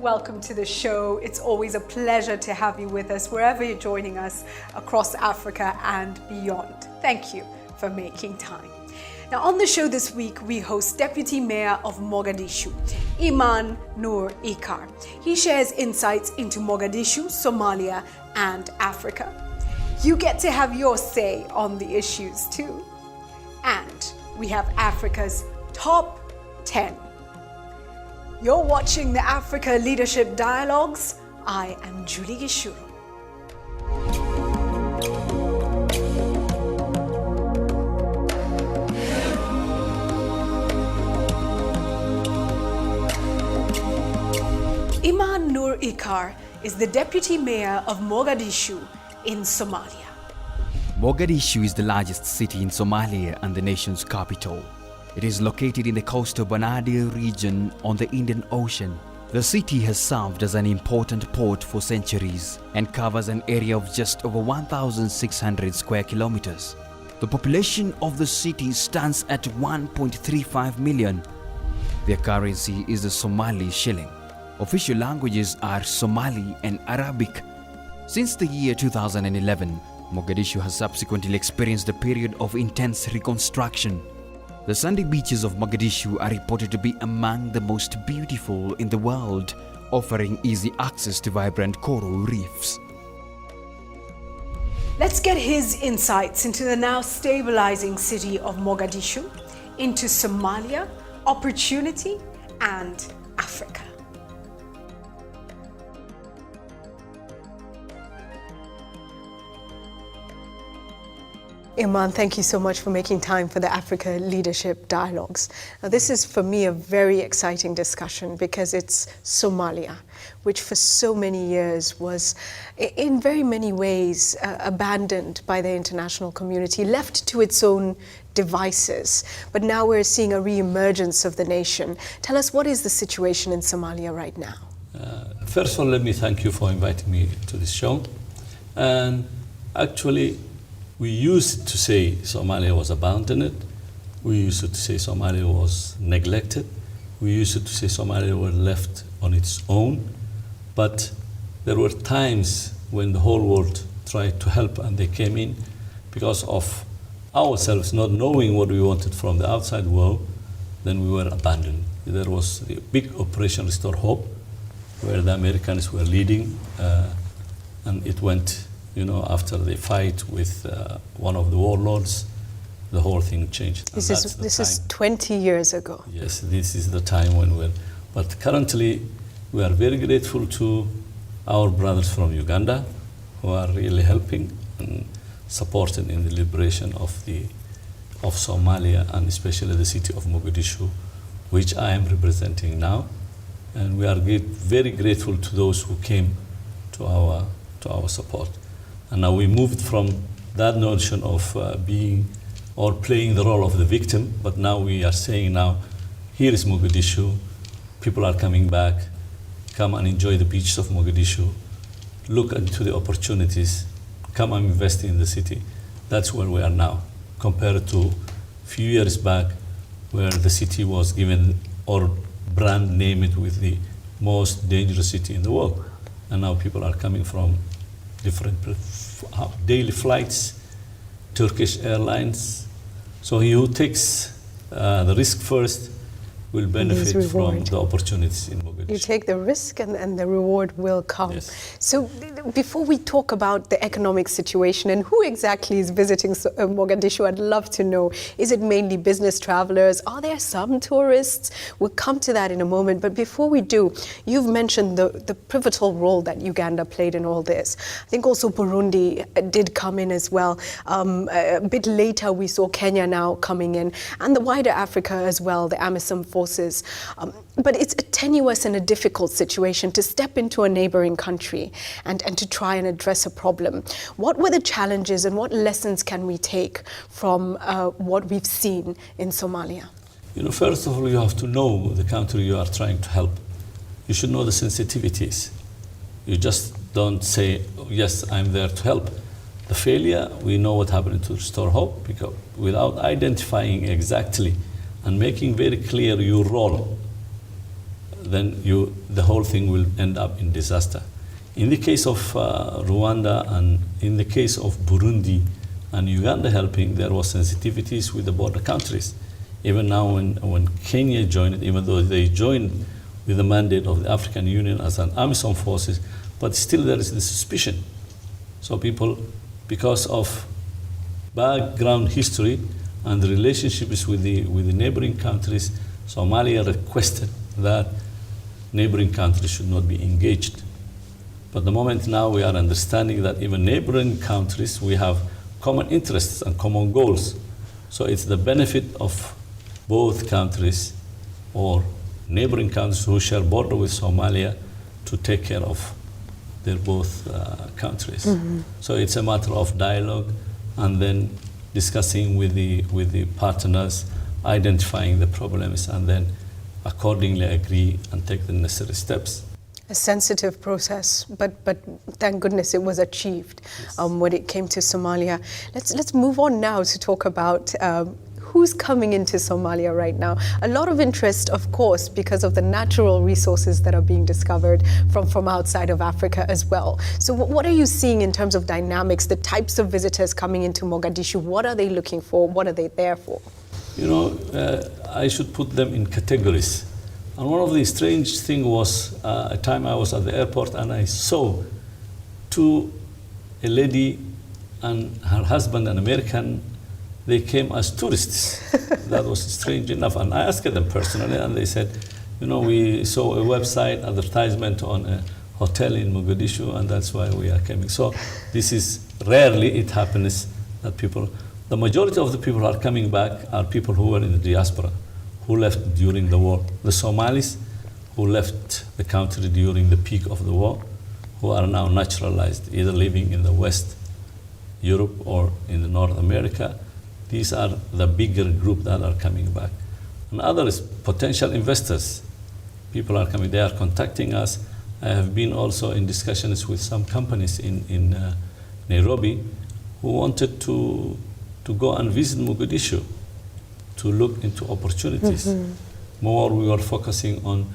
welcome to the show. It's always a pleasure to have you with us wherever you're joining us across Africa and beyond. Thank you for making time. Now, on the show this week, we host Deputy Mayor of Mogadishu, Iman Nur Icar. He shares insights into Mogadishu, Somalia, and Africa. You get to have your say on the issues too. And we have Africa's top 10. You're watching the Africa Leadership Dialogues. I am Julie Gichuru. Iman Nur Icar is the Deputy Mayor of Mogadishu in Somalia. Mogadishu is the largest city in Somalia and the nation's capital. It is located in the coastal Banaadir region on the Indian Ocean. The city has served as an important port for centuries and covers an area of just over 1,600 square kilometers. The population of the city stands at 1.35 million. Their currency is the Somali shilling. Official languages are Somali and Arabic. Since the year 2011, Mogadishu has subsequently experienced a period of intense reconstruction. The sandy beaches of Mogadishu are reported to be among the most beautiful in the world, offering easy access to vibrant coral reefs. Let's get his insights into the now stabilizing city of Mogadishu, into Somalia, opportunity, and Africa. Iman, thank you so much for making time for the Africa Leadership Dialogues. Now, this is for me a very exciting discussion because it's Somalia, which for so many years was in very many ways abandoned by the international community, left to its own devices. But now we're seeing a re-emergence of the nation. Tell us, what is the situation in Somalia right now? First of all, let me thank you for inviting me to this show. And actually, we used to say Somalia was abandoned. We used to say Somalia was neglected. We used to say Somalia was left on its own. But there were times when the whole world tried to help and they came in because of ourselves not knowing what we wanted from the outside world, then we were abandoned. There was a big Operation Restore Hope where the Americans were leading and it went, after the fight with one of the warlords, the whole thing changed. This is 20 years ago. Yes, this is the time when we're... But currently, we are very grateful to our brothers from Uganda who are really helping and supporting in the liberation of Somalia and especially the city of Mogadishu, which I am representing now. And we are very grateful to those who came to our support. And now we moved from that notion of being or playing the role of the victim, but now we are saying here is Mogadishu, people are coming back, come and enjoy the beaches of Mogadishu, look into the opportunities, come and invest in the city. That's where we are now, compared to a few years back where the city was given or brand named with the most dangerous city in the world. And now people are coming from different daily flights, Turkish Airlines. So he who takes the risk first will benefit from the opportunities in Mogadishu. You take the risk and the reward will come. Yes. So before we talk about the economic situation and who exactly is visiting Mogadishu, I'd love to know, is it mainly business travelers? Are there some tourists? We'll come to that in a moment. But before we do, you've mentioned the pivotal role that Uganda played in all this. I think also Burundi did come in as well. A bit later, we saw Kenya now coming in, and the wider Africa as well, the AMISOM forces. But it's a tenuous and a difficult situation to step into a neighboring country and to try and address a problem. What were the challenges and what lessons can we take from what we've seen in Somalia? First of all, you have to know the country you are trying to help. You should know the sensitivities. You just don't say, yes, I'm there to help. The failure, we know what happened to Restore Hope, because without identifying exactly and making very clear your role, then the whole thing will end up in disaster. In the case of Rwanda and in the case of Burundi and Uganda helping, there was sensitivities with the border countries. Even now when Kenya joined, even though they joined with the mandate of the African Union as an AMISOM forces, but still there is the suspicion. So people, because of background history and the relationships with the neighboring countries, Somalia requested that neighboring countries should not be engaged. But the moment now we are understanding that even neighboring countries, we have common interests and common goals. So it's the benefit of both countries or neighboring countries who share border with Somalia to take care of their both countries. Mm-hmm. So it's a matter of dialogue and then discussing with the partners, identifying the problems, and then accordingly agree and take the necessary steps. A sensitive process, but thank goodness it was achieved. Yes. When it came to Somalia. Let's move on now to talk about who's coming into Somalia right now. A lot of interest, of course, because of the natural resources that are being discovered from outside of Africa as well. So what are you seeing in terms of dynamics, the types of visitors coming into Mogadishu? What are they looking for? What are they there for? You know, I should put them in categories. And one of the strange things was a time I was at the airport and I saw a lady and her husband, an American. They came as tourists. That was strange enough. And I asked them personally, and they said, you know, we saw a website advertisement on a hotel in Mogadishu, and that's why we are coming. So this is rarely it happens that the majority of the people who are coming back are people who were in the diaspora, who left during the war. The Somalis who left the country during the peak of the war, who are now naturalized, either living in the West Europe or in the North America. These are the bigger group that are coming back. And others, potential investors, people are coming, they are contacting us. I have been also in discussions with some companies in Nairobi who wanted to go and visit Mogadishu to look into opportunities. Mm-hmm. More we were focusing on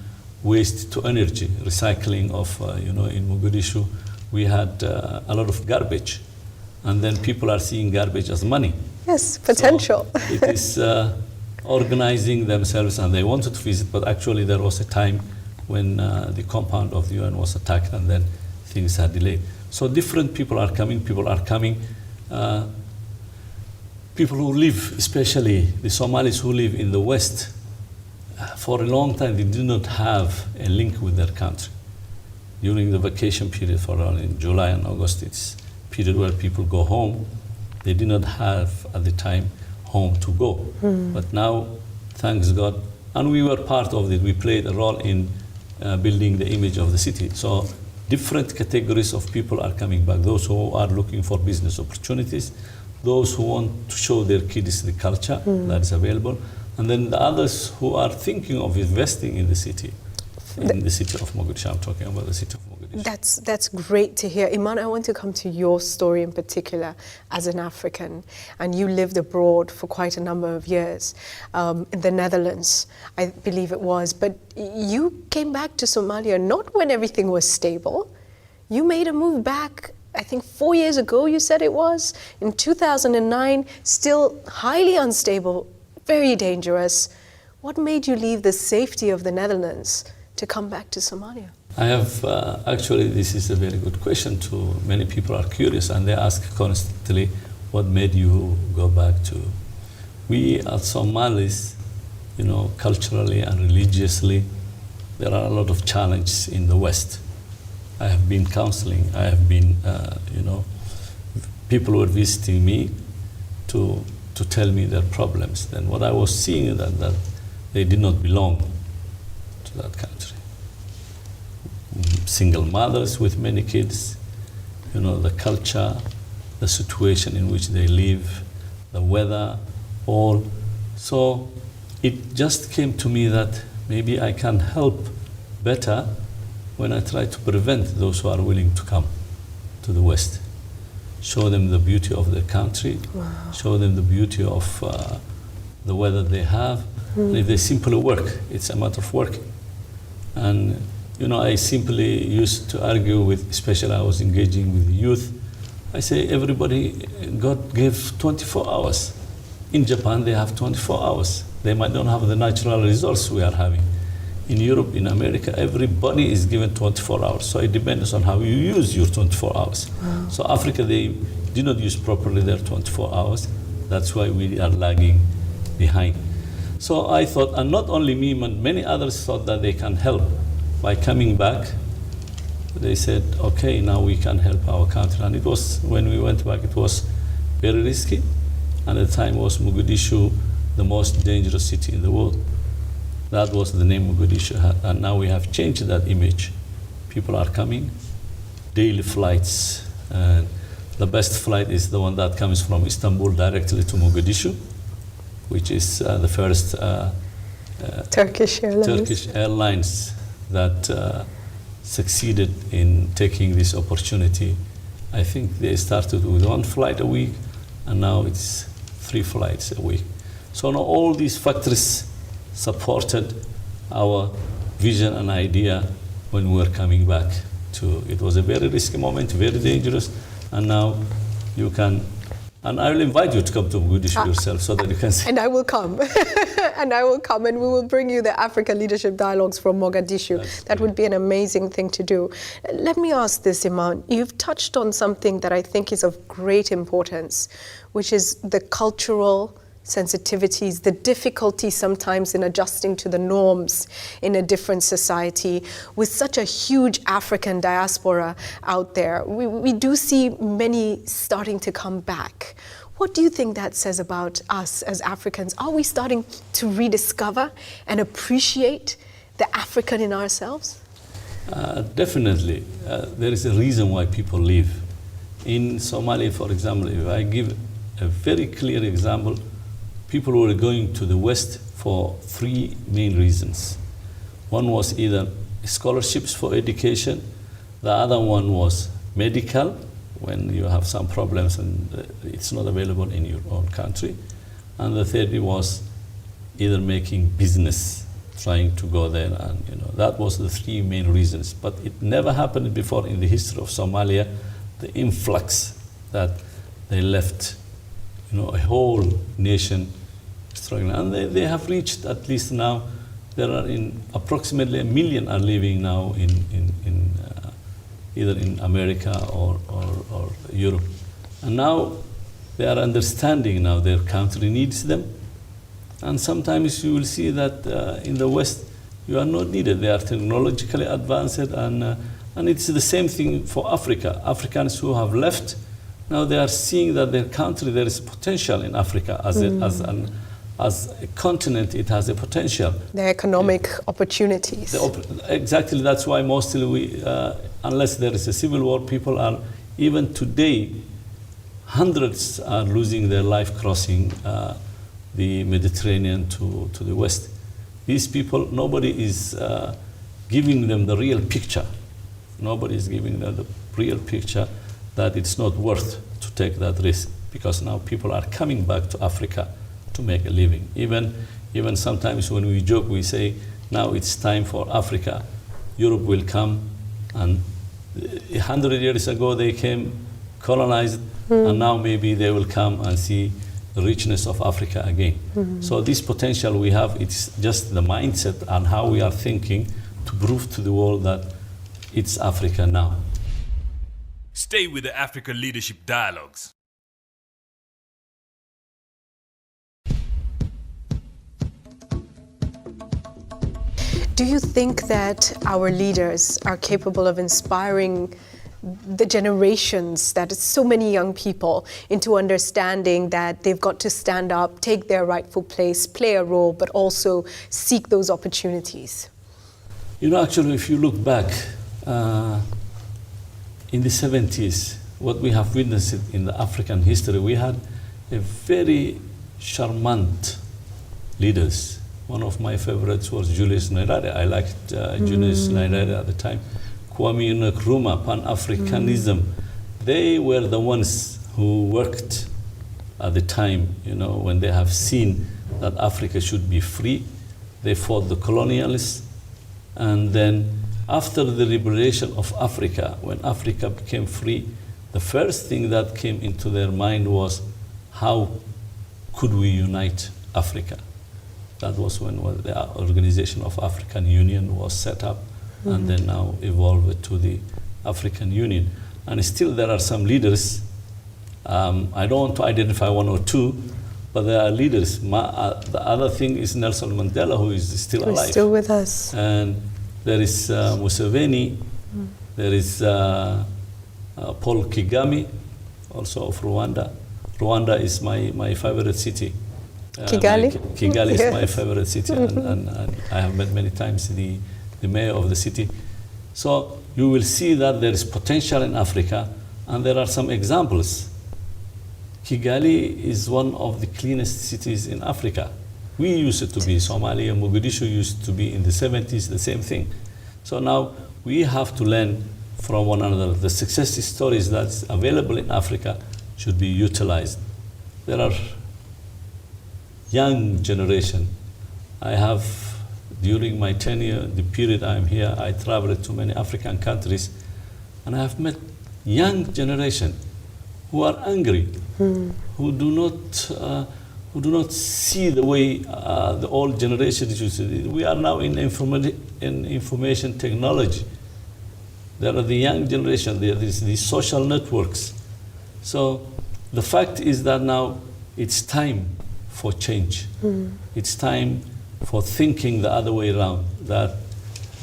waste to energy, recycling of, in Mogadishu, we had a lot of garbage. And then people are seeing garbage as money. Yes, potential. So it is organizing themselves, and they wanted to visit, but actually there was a time when the compound of the UN was attacked, and then things are delayed. So different people are coming. People who live, especially the Somalis who live in the West, for a long time they did not have a link with their country. During the vacation period, in July and August, it's period where people go home. They did not have at the time home to go. But now, thanks God, and we were part of it. We played a role in building the image of the city. So different categories of people are coming back. Those who are looking for business opportunities, those who want to show their kids the culture that is available, and then the others who are thinking of investing in the city. In the city of Mogadishu, I'm talking about the city of Mogadishu. That's great to hear. Iman, I want to come to your story in particular as an African, and you lived abroad for quite a number of years, in the Netherlands, I believe it was, but you came back to Somalia not when everything was stable. You made a move back, I think 4 years ago, you said it was, in 2009, still highly unstable, very dangerous. What made you leave the safety of the Netherlands to come back to Somalia? I have, actually, this is a very good question to many people are curious, and they ask constantly, what made you go back to? We as Somalis, culturally and religiously, there are a lot of challenges in the West. I have been counseling, I have been, people were visiting me to tell me their problems. Then what I was seeing is that they did not belong to that country. Single mothers with many kids, the culture, the situation in which they live, the weather, all. So it just came to me that maybe I can help better when I try to prevent those who are willing to come to the West. Show them the beauty of their country, show them the beauty of the weather they have. And if they simply work, it's a matter of working. And, I simply used to argue with, especially I was engaging with youth, I say everybody, God gave 24 hours. In Japan, they have 24 hours. They might not have the natural resource we are having. In Europe, in America, everybody is given 24 hours. So it depends on how you use your 24 hours. Wow. So Africa, they did not use properly their 24 hours. That's why we are lagging behind. So I thought, and not only me, but many others thought that they can help by coming back. They said, okay, now we can help our country. And it was, when we went back, it was very risky. And at the time was Mogadishu, the most dangerous city in the world. That was the name Mogadishu had. And now we have changed that image. People are coming, daily flights. And the best flight is the one that comes from Istanbul directly to Mogadishu, which is the first Turkish Airlines that succeeded in taking this opportunity. I think they started with 1 flight a week, and now it's 3 flights a week. So now all these factors supported our vision and idea when we were coming back to. It was a very risky moment, very dangerous, and now you can. And I will invite you to come to Mogadishu yourself so that you can see. And I will come. And I will come, and we will bring you the Africa Leadership Dialogues from Mogadishu. That would be an amazing thing to do. Let me ask this, Iman. You've touched on something that I think is of great importance, which is the cultural sensitivities, the difficulty sometimes in adjusting to the norms in a different society. With such a huge African diaspora out there, we do see many starting to come back. What do you think that says about us as Africans? Are we starting to rediscover and appreciate the African in ourselves? Definitely. There is a reason why people leave. In Somalia, for example, if I give a very clear example, people were going to the West for 3 main reasons. One was either scholarships for education, the other one was medical, when you have some problems and it's not available in your own country, and the third was either making business, trying to go there, and that was the 3 main reasons. But it never happened before in the history of Somalia, the influx that they left, a whole nation struggling. And they have reached, at least now, there are approximately 1 million are living now in either in America or Europe. And now they are understanding now their country needs them. And sometimes you will see that in the West, you are not needed. They are technologically advanced, and it's the same thing for Africa. Africans who have left, now they are seeing that their country, there is potential in Africa as a continent. It has a potential. The economic opportunities. Exactly. That's why mostly we, unless there is a civil war, people are, even today, hundreds are losing their life crossing the Mediterranean to the West. These people, nobody is giving them the real picture. Nobody is giving them the real picture that it's not worth to take that risk, because now people are coming back to Africa to make a living. Even sometimes when we joke, we say, now it's time for Africa. Europe will come, and 100 years ago they came, colonized, and now maybe they will come and see the richness of Africa again. So this potential we have, it's just the mindset and how we are thinking to prove to the world that it's Africa now. Stay with the Africa Leadership Dialogues. Do you think that our leaders are capable of inspiring the generations, that is so many young people, into understanding that they've got to stand up, take their rightful place, play a role, but also seek those opportunities? Actually, if you look back in the 70s, what we have witnessed in the African history, we had a very charmant leaders. One of my favorites was Julius Nyerere. I liked Julius Nyerere at the time. Kwame Nkrumah, Pan-Africanism. They were the ones who worked at the time, when they have seen that Africa should be free. They fought the colonialists, And then after the liberation of Africa, when Africa became free, the first thing that came into their mind was, how could we unite Africa? That was when the Organization of African Union was set up, and then now evolved to the African Union. And still there are some leaders, I don't want to identify one or two, but there are leaders. The other thing is Nelson Mandela, who is still alive. Still with us. And there is Museveni, there is Paul Kagame, also of Rwanda. Rwanda is my favorite city. Kigali? Kigali is my favorite city, and I have met many times the mayor of the city. So you will see that there is potential in Africa, and there are some examples. Kigali is one of the cleanest cities in Africa. We used it to be. Somalia, Mogadishu used to be in the 70s, the same thing. So now we have to learn from one another. The success stories that's available in Africa should be utilized. There are young generation. I have, during my tenure, the period I'm here, I traveled to many African countries, and I have met young generation who are angry, who do not see the way the old generation used to. We are now in information technology. There are the young generation, there is the social networks. So the fact is that now it's time for change. It's time for thinking the other way around, that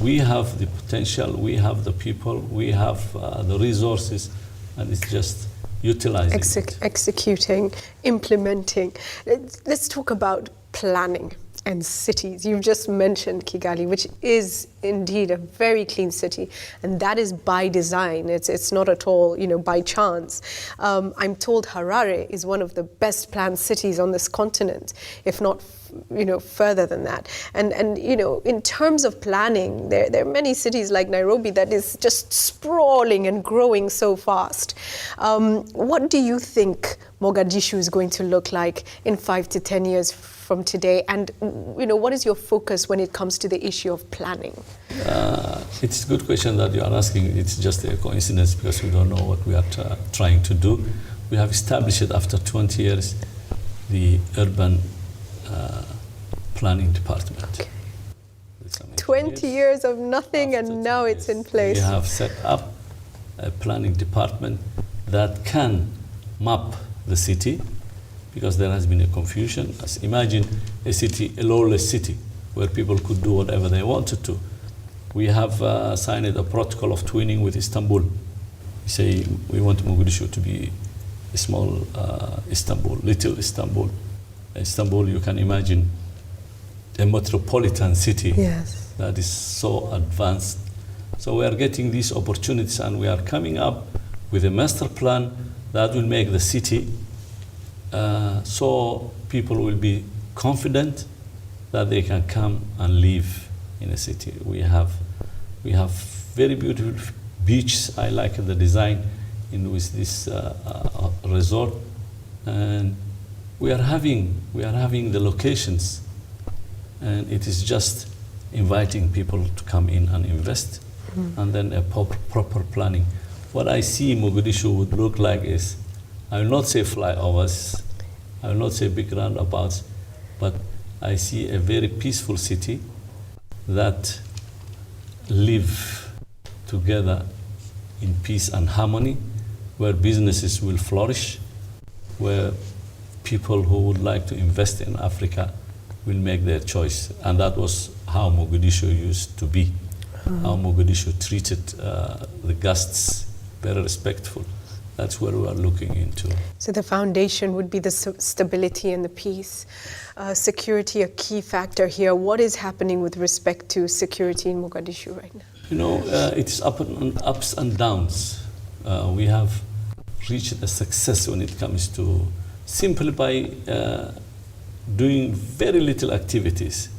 we have the potential, we have the people, we have the resources, and it's just utilizing executing, implementing. Let's talk about planning and cities. You've just mentioned Kigali, which is indeed a very clean city, and that is by design. It's not at all, by chance. I'm told Harare is one of the best planned cities on this continent, if not further than that. And in terms of planning, there are many cities like Nairobi that is just sprawling and growing so fast. What do you think Mogadishu is going to look like in 5 to 10 years from today? And what is your focus when it comes to the issue of planning? It's a good question that you are asking. It's just a coincidence because we don't know what we are trying to do. We have established it after 20 years, the urban planning department. Okay. 20 years of nothing, and now it's in place. We have set up a planning department that can map the city, because there has been a confusion. Imagine a city, a lawless city, where people could do whatever they wanted to. We have signed a protocol of twinning with Istanbul. We say we want Mogadishu to be a small Istanbul, little Istanbul. Istanbul, you can imagine a metropolitan city that is so advanced. So we are getting these opportunities, and we are coming up with a master plan that will make the city so people will be confident that they can come and live in a city. We have very beautiful beaches. I like the design with this resort, and we are having the locations, and it is just inviting people to come in and invest, and then a proper planning. What I see Mogadishu would look like is, I will not say flyovers, I will not say big roundabouts, but I see a very peaceful city that live together in peace and harmony, where businesses will flourish, where people who would like to invest in Africa will make their choice. And that was how Mogadishu used to be, how Mogadishu treated the guests, very respectful. That's where we are looking into. So the foundation would be the stability and the peace. Security, a key factor here. What is happening with respect to security in Mogadishu right now? It's ups and downs. We have reached a success when it comes to simply by doing very little activities.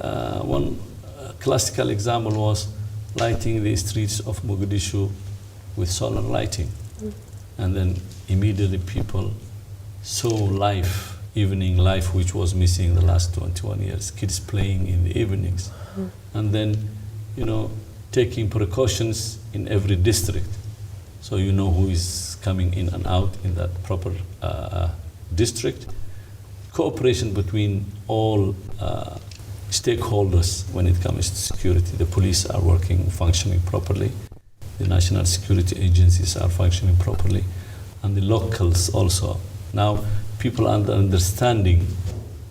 One classical example was lighting the streets of Mogadishu with solar lighting. And then immediately people saw life evening life which was missing the last 21 years, kids playing in the evenings. And then, you know, taking precautions in every district. So you know who is coming in and out in that proper district. Cooperation between all stakeholders when it comes to security. The police are working, functioning properly. The national security agencies are functioning properly. And the locals also. Now, people are understanding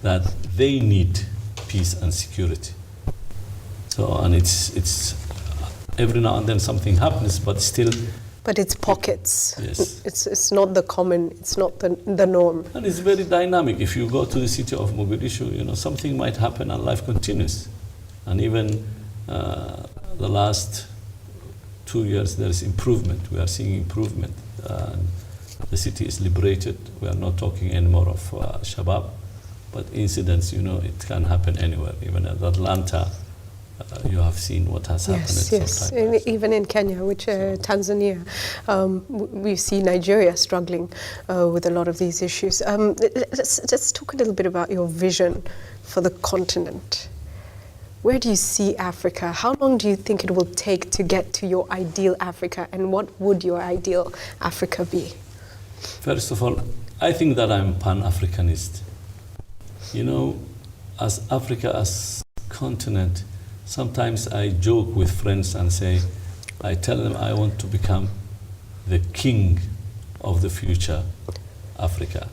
that they need peace and security. So, and it's every now and then something happens, but still. But it's pockets. Yes. It's not the common, it's not the norm. And it's very dynamic. If you go to the city of Mogadishu, you know, something might happen and life continues. And even the last 2 years, there is improvement. We are seeing improvement. The city is liberated. We are not talking anymore of Shabab. But incidents, you know, it can happen anywhere. Even at Atlanta, you have seen what has happened. Yes. Even in Kenya, which Tanzania, we see Nigeria struggling with a lot of these issues. Let's talk a little bit about your vision for the continent. Where do you see Africa? How long do you think it will take to get to your ideal Africa? And what would your ideal Africa be? First of all, I think that I'm Pan-Africanist. You know, as Africa, as continent, sometimes I joke with friends and say, I tell them I want to become the king of the future Africa.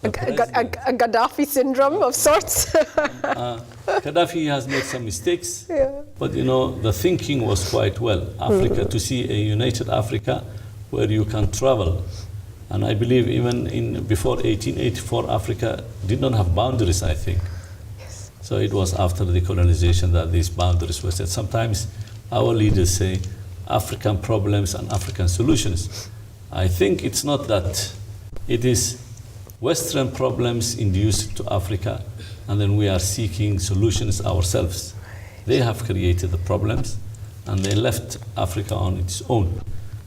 A Gaddafi syndrome of sorts. Gaddafi has made some mistakes, Yeah. but you know, the thinking was quite well. Africa, to see a united Africa where you can travel. And I believe even before 1884, Africa did not have boundaries, I think. Yes. So it was after the colonization that these boundaries were set. Sometimes our leaders say African problems and African solutions. I think it's not that. It is Western problems induced to Africa, and then we are seeking solutions ourselves. They have created the problems, and they left Africa on its own.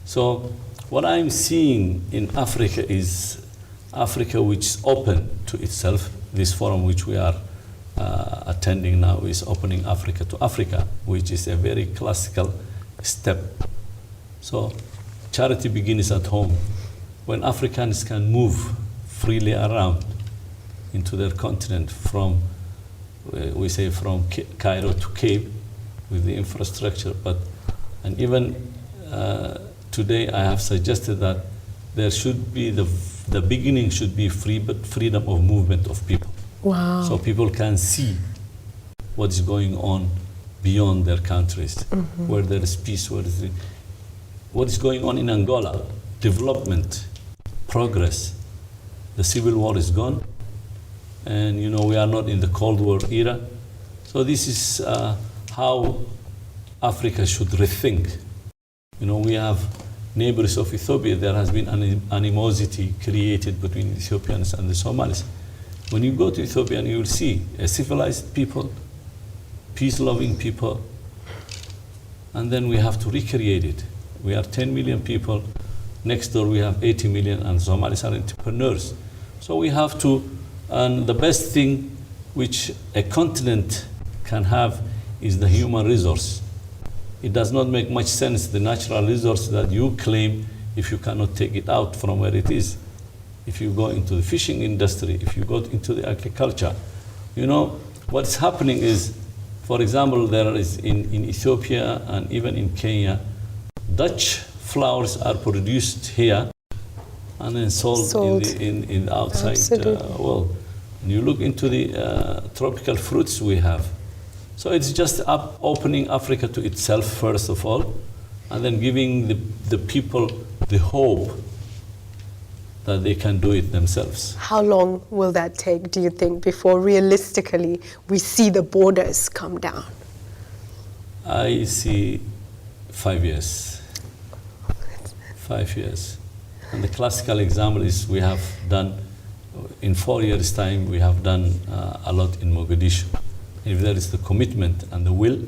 So what I'm seeing in Africa is Africa which is open to itself. This forum which we are attending now is opening Africa to Africa, which is a very classical step. So charity begins at home. When Africans can move freely around into their continent from, we say from Cairo to Cape with the infrastructure, and even today I have suggested that there should be, the beginning should be freedom of movement of people. Wow. So people can see what is going on beyond their countries, where there is peace, what is going on in Angola, development, progress. The civil war is gone, and you know, we are not in the Cold War era. So this is how Africa should rethink. You know, we have neighbors of Ethiopia. There has been animosity created between Ethiopians and the Somalis. When you go to Ethiopia, you will see a civilized people, peace-loving people, and then we have to recreate it. We are 10 million people. Next door we have 80 million, and Somalis are entrepreneurs. So we have to, and the best thing which a continent can have is the human resource. It does not make much sense, the natural resource that you claim, if you cannot take it out from where it is. If you go into the fishing industry, if you go into the agriculture, you know, what's happening is, for example, there is in Ethiopia and even in Kenya, Dutch flowers are produced here and then sold. In the outside world. And you look into the tropical fruits we have. So it's just opening Africa to itself, first of all, and then giving the people the hope that they can do it themselves. How long will that take, do you think, before realistically we see the borders come down? I see 5 years. 5 years. And the classical example is we have done, in 4 years' time, we have done a lot in Mogadishu. If there is the commitment and the will,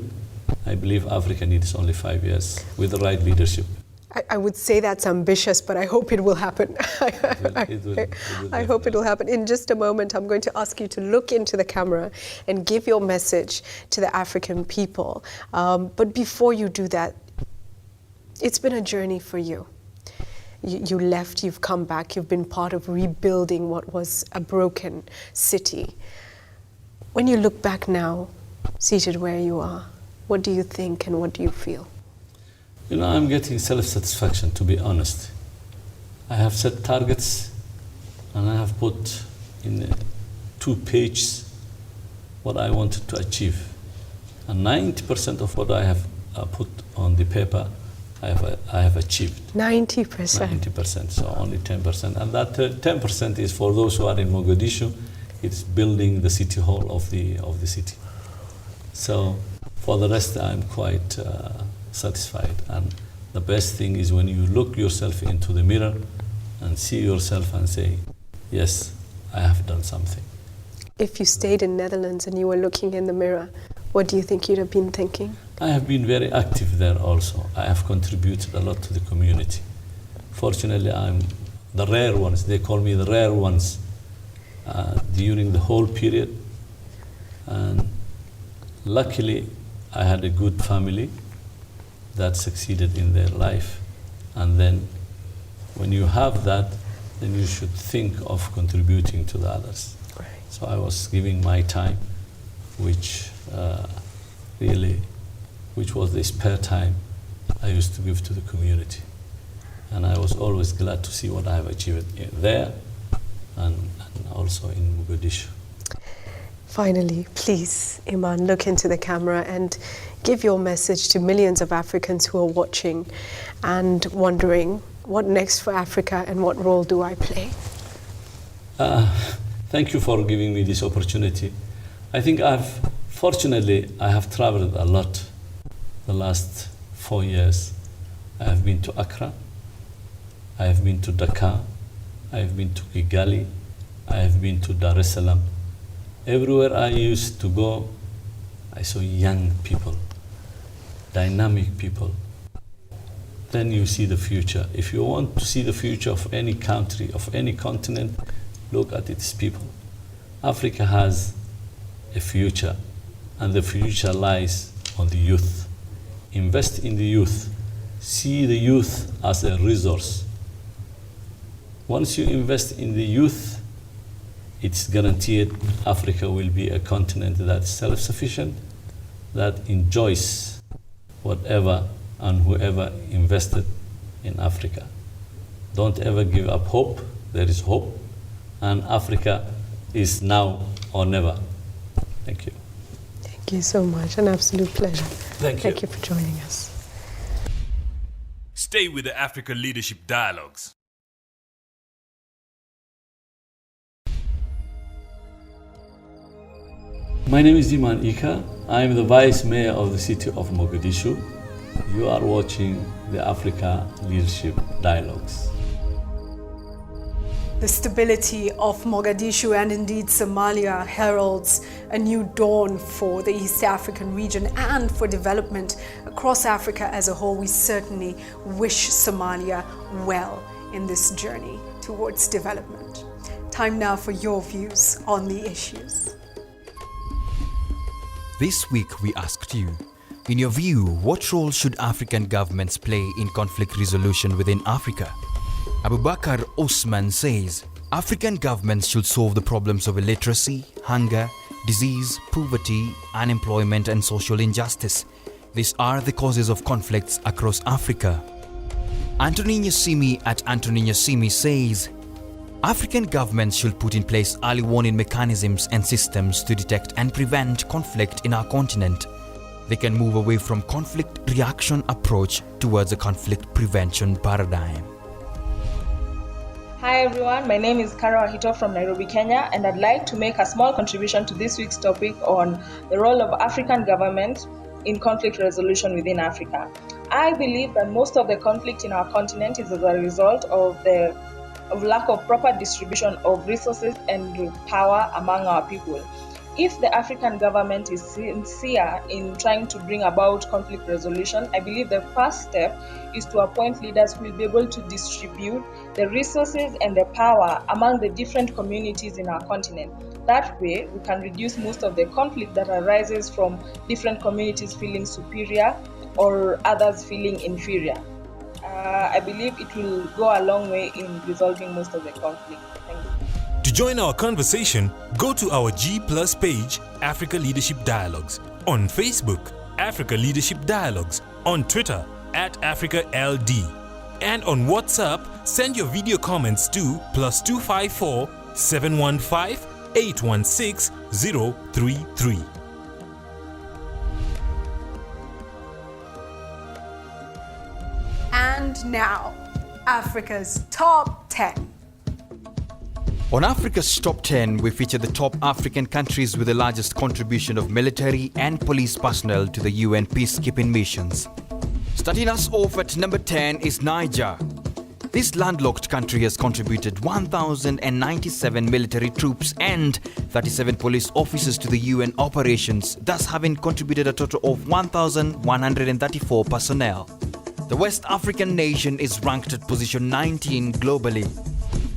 I believe Africa needs only 5 years with the right leadership. I would say that's ambitious, but I hope it will happen. I hope it will happen. In just a moment, I'm going to ask you to look into the camera and give your message to the African people. But before you do that, it's been a journey for you. You left, you've come back, you've been part of rebuilding what was a broken city. When you look back now, seated where you are, what do you think and what do you feel? You know, I'm getting self-satisfaction, to be honest. I have set targets and I have put in 2 pages what I wanted to achieve. And 90% of what I have put on the paper, I have achieved. 90%? 90%, so only 10%. And that 10% is for those who are in Mogadishu. It's building the city hall of the city. So for the rest, I'm quite satisfied. And the best thing is when you look yourself into the mirror and see yourself and say, yes, I have done something. If you stayed in Netherlands and you were looking in the mirror, what do you think you'd have been thinking? I have been very active there also. I have contributed a lot to the community. Fortunately, I'm the rare ones. They call me the rare ones during the whole period. And luckily, I had a good family that succeeded in their life. And then when you have that, then you should think of contributing to the others. Right. So I was giving my time, which was the spare time I used to give to the community. And I was always glad to see what I have achieved there and also in Mogadishu. Finally, please, Iman, look into the camera and give your message to millions of Africans who are watching and wondering, what next for Africa and what role do I play? Thank you for giving me this opportunity. I think fortunately, I have traveled a lot the last 4 years. I have been to Accra, I have been to Dakar, I have been to Kigali, I have been to Dar es Salaam. Everywhere I used to go, I saw young people, dynamic people. Then you see the future. If you want to see the future of any country, of any continent, look at its people. Africa has a future, and the future lies on the youth. Invest in the youth. See the youth as a resource. Once you invest in the youth, it's guaranteed Africa will be a continent that's self-sufficient, that enjoys whatever and whoever invested in Africa. Don't ever give up hope. There is hope, and Africa is now or never. Thank you. Thank you so much. An absolute pleasure. Thank you. Thank you for joining us. Stay with the Africa Leadership Dialogues. My name is Iman Nur Icar. I am the Vice Mayor of the city of Mogadishu. You are watching the Africa Leadership Dialogues. The stability of Mogadishu and indeed Somalia heralds a new dawn for the East African region and for development across Africa as a whole. We certainly wish Somalia well in this journey towards development. Time now for your views on the issues. This week we asked you, in your view, what role should African governments play in conflict resolution within Africa? Abubakar Osman says, African governments should solve the problems of illiteracy, hunger, disease, poverty, unemployment and social injustice. These are the causes of conflicts across Africa. Antoninho Simi at Antoninho Simi says, African governments should put in place early warning mechanisms and systems to detect and prevent conflict in our continent. They can move away from conflict reaction approach towards a conflict prevention paradigm. Hi everyone, my name is Kara Wahito from Nairobi, Kenya, and I'd like to make a small contribution to this week's topic on the role of African government in conflict resolution within Africa. I believe that most of the conflict in our continent is as a result of lack of proper distribution of resources and power among our people. If the African government is sincere in trying to bring about conflict resolution, I believe the first step is to appoint leaders who will be able to distribute the resources and the power among the different communities in our continent. That way, we can reduce most of the conflict that arises from different communities feeling superior or others feeling inferior. I believe it will go a long way in resolving most of the conflict. Thank you. To join our conversation, go to our G+ page, Africa Leadership Dialogues, on Facebook, Africa Leadership Dialogues, on Twitter, @AfricaLD, and on WhatsApp, send your video comments to +254 715 816 033. And now, Africa's Top 10. On Africa's Top 10, we feature the top African countries with the largest contribution of military and police personnel to the UN peacekeeping missions. Starting us off at number 10 is Niger. This landlocked country has contributed 1,097 military troops and 37 police officers to the UN operations, thus having contributed a total of 1,134 personnel. The West African nation is ranked at position 19 globally.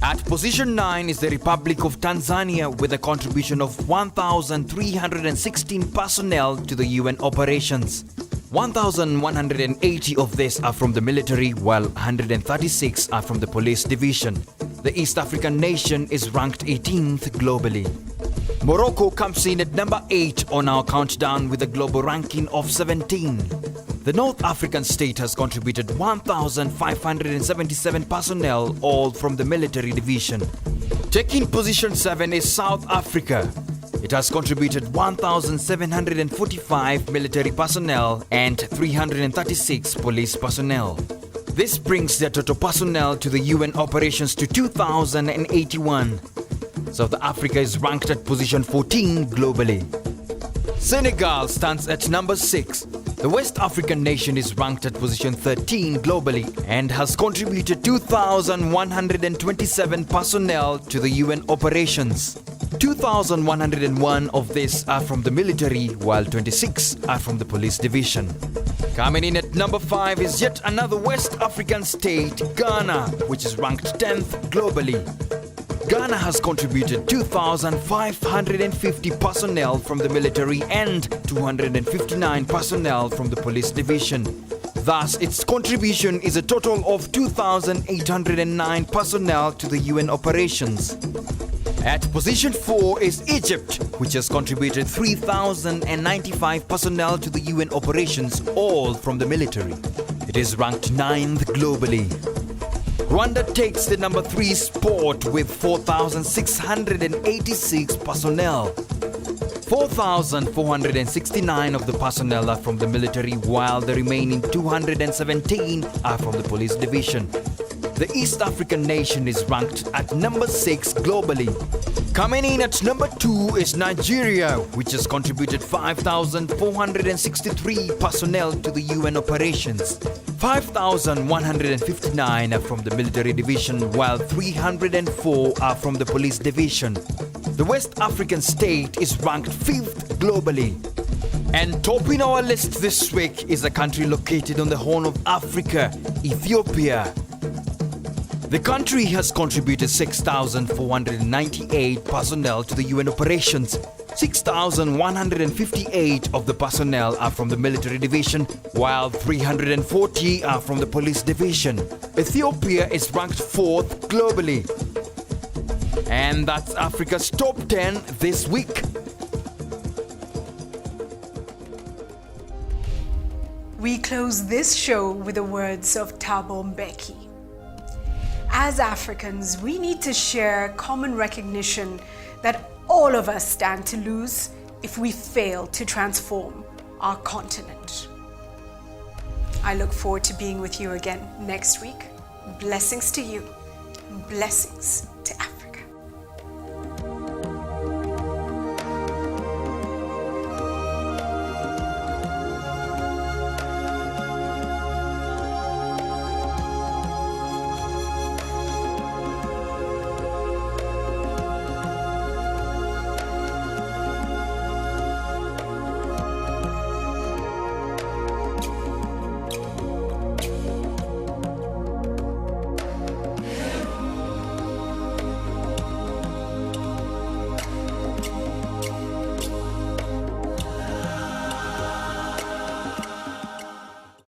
At position 9 is the Republic of Tanzania with a contribution of 1,316 personnel to the UN operations. 1,180 of these are from the military, while 136 are from the police division. The East African nation is ranked 18th globally. Morocco comes in at number 8 on our countdown with a global ranking of 17. The North African state has contributed 1,577 personnel, all from the military division. Taking position 7 is South Africa. It has contributed 1,745 military personnel and 336 police personnel. This brings their total personnel to the UN operations to 2,081. South Africa is ranked at position 14 globally. Senegal stands at number 6. The West African nation is ranked at position 13 globally and has contributed 2,127 personnel to the UN operations. 2,101 of these are from the military, while 26 are from the police division. Coming in at number 5 is yet another West African state, Ghana, which is ranked 10th globally. Ghana has contributed 2,550 personnel from the military and 259 personnel from the police division. Thus, its contribution is a total of 2,809 personnel to the UN operations. At position 4 is Egypt, which has contributed 3,095 personnel to the UN operations, all from the military. It is ranked 9th globally. Rwanda takes the number 3 spot with 4,686 personnel. 4,469 of the personnel are from the military, while the remaining 217 are from the police division. The East African nation is ranked at number 6 globally. Coming in at number 2 is Nigeria, which has contributed 5,463 personnel to the UN operations. 5,159 are from the military division, while 304 are from the police division. The West African state is ranked 5th globally. And topping our list this week is a country located on the Horn of Africa, Ethiopia. The country has contributed 6,498 personnel to the UN operations. 6,158 of the personnel are from the military division, while 340 are from the police division. Ethiopia is ranked 4th globally. And that's Africa's Top 10 this week. We close this show with the words of Thabo Mbeki. As Africans, we need to share common recognition that all of us stand to lose if we fail to transform our continent. I look forward to being with you again next week. Blessings to you. Blessings to Africa.